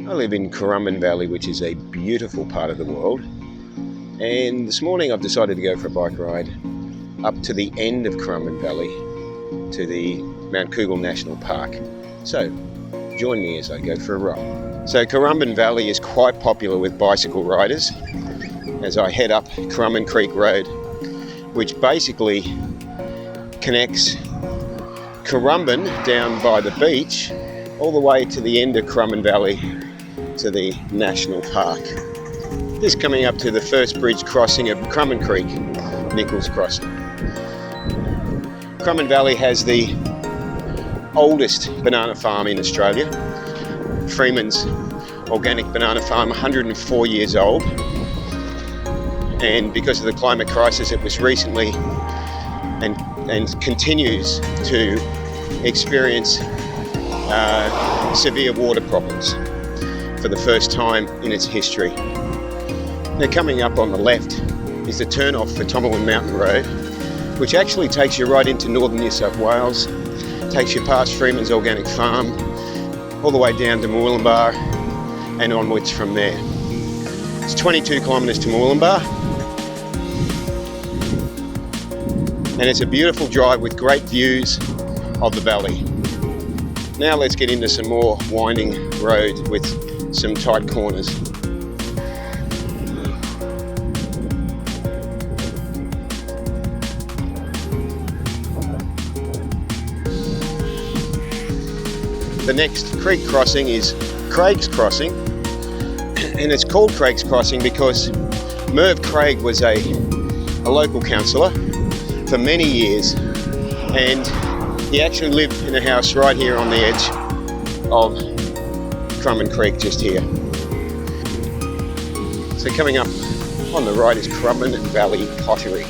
I live in Currumbin Valley, which is a beautiful part of the world, and this morning I've decided to go for a bike ride up to the end of Currumbin Valley to the Mt Cougall National Park. So join me as I go for a ride. So Currumbin Valley is quite popular with bicycle riders as I head up Curumbin Creek Road, which basically connects Curumbin down by the beach all the way to the end of Currumbin Valley to the National Park. This is coming up to the first bridge crossing of Curumbin Creek, Nichols Crossing. Curumbin Valley has the oldest banana farm in Australia, Freeman's Organic Banana Farm, 104 years old, and because of the climate crisis it was recently and continues to experience severe water problems for the first time in its history. Now, coming up on the left is the turn-off for Tommelin Mountain Road, which actually takes you right into northern New South Wales, takes you past Freeman's Organic Farm, all the way down to Moolumbar and onwards from there. It's 22 kilometres to Moolumbar, and it's a beautiful drive with great views of the valley. Now let's get into some more winding road with some tight corners. The next creek crossing is Craig's Crossing, and it's called Craig's Crossing because Merv Craig was a local councillor for many years, and he actually lived in a house right here on the edge of Curumbin Creek, just here. So coming up on the right is Currumbin Valley Pottery.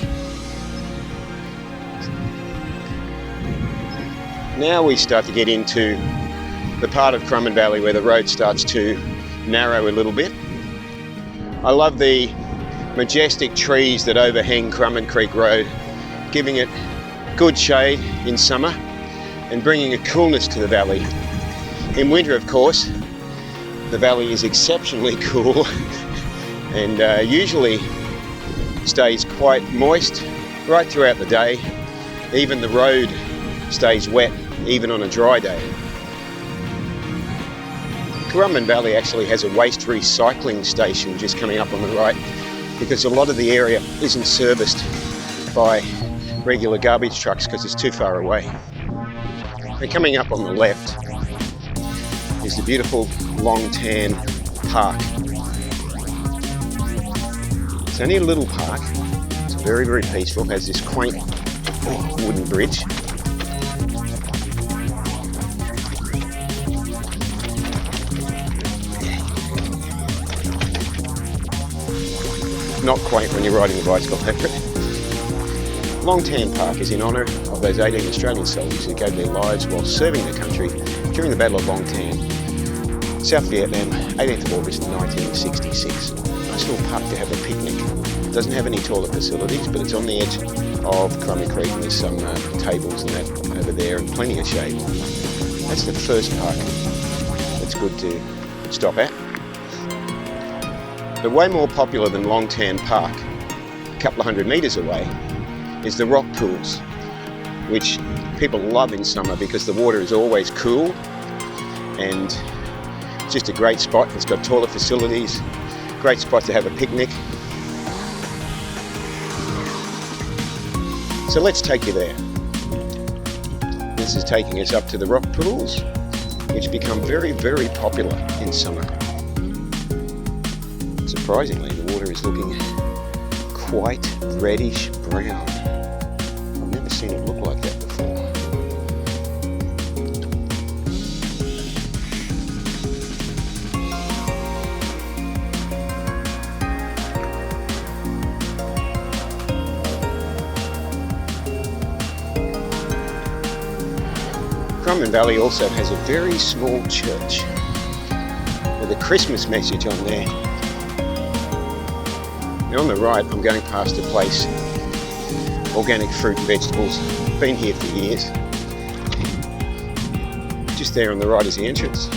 Now we start to get into the part of Currumbin Valley where the road starts to narrow a little bit. I love the majestic trees that overhang Currumbin Creek Road, giving it good shade in summer and bringing a coolness to the valley. In winter, of course, the valley is exceptionally cool and usually stays quite moist right throughout the day. Even the road stays wet, even on a dry day. Curumbin Valley actually has a waste recycling station just coming up on the right, because a lot of the area isn't serviced by regular garbage trucks because it's too far away. And coming up on the left is the beautiful Longtan Park. It's only a little park. It's very, very peaceful. It has this quaint wooden bridge. Not quaint when you're riding a bicycle, Hector. Longtan Park is in honour of those 18 Australian soldiers who gave their lives while serving the country during the Battle of Longtan, South Vietnam, 18th of August 1966. Nice little park to have a picnic. It doesn't have any toilet facilities, but it's on the edge of Curumbin Creek, and there's some tables and that over there and plenty of shade. That's the first park that's good to stop at. But way more popular than Longtan Park, a couple of 100 metres away, is the rock pools, which people love in summer because the water is always cool and it's just a great spot. It's got toilet facilities, great spot to have a picnic. So let's take you there. This is taking us up to the rock pools, which become very, very popular in summer. Surprisingly, the water is looking quite reddish brown. I've never seen it look like that before. Curumbin Valley also has a very small church with a Christmas message on there. Now on the right, I'm going past a place, organic fruit and vegetables. Been here for years. Just there on the right is the entrance.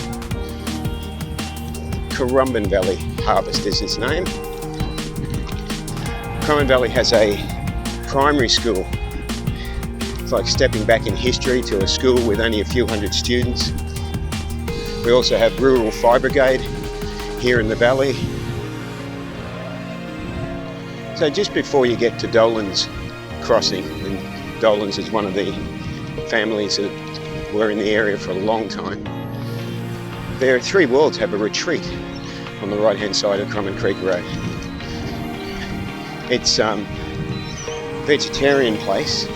Currumbin Valley Harvest is its name. Currumbin Valley has a primary school. It's like stepping back in history to a school with only a few hundred students. We also have Rural Fire Brigade here in the valley. So just before you get to Dolan's Crossing, and Dolan's is one of the families that were in the area for a long time, there Three Worlds have a retreat on the right hand side of Currumbin Creek Road. It's a vegetarian place.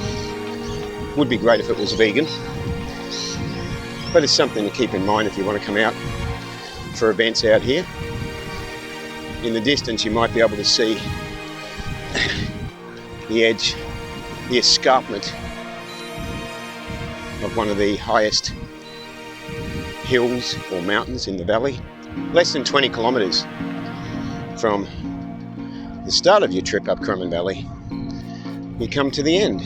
Would be great if it was vegan, but it's something to keep in mind if you want to come out for events out here. In the distance you might be able to see the edge, the escarpment of one of the highest hills or mountains in the valley. Less than 20 kilometres from the start of your trip up Currumbin Valley, you come to the end,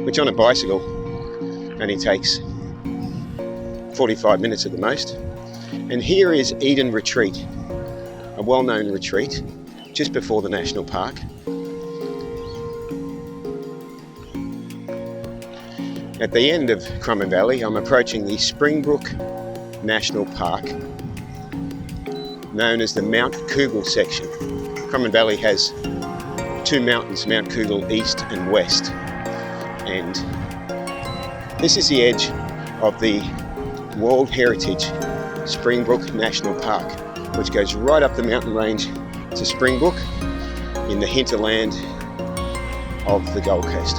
which on a bicycle only takes 45 minutes at the most. And here is Eden Retreat, a well-known retreat just before the national park. At the end of Currumbin Valley, I'm approaching the Springbrook National Park, known as the Mt Cougall section. Currumbin Valley has two mountains, Mt Cougall East and West, and this is the edge of the World Heritage Springbrook National Park, which goes right up the mountain range to Springbrook in the hinterland of the Gold Coast.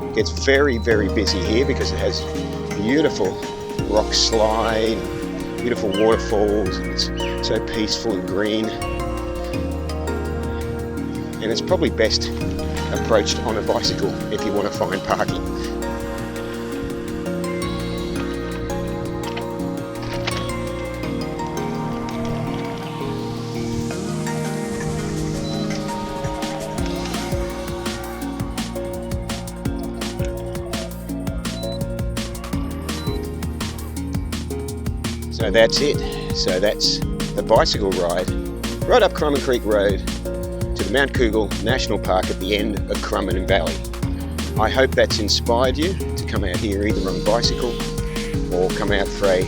It gets very, very busy here because it has beautiful rock slide, beautiful waterfalls, and it's so peaceful and green. And it's probably best approached on a bicycle if you want to find parking. So that's it. So that's the bicycle ride right up Currumbin Creek Road to the Mt Cougall National Park at the end of Currumbin Valley. I hope that's inspired you to come out here either on a bicycle or come out for a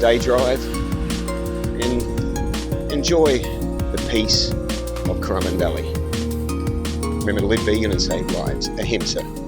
day drive and enjoy the peace of Currumbin Valley. Remember to live vegan and save lives. Ahimsa.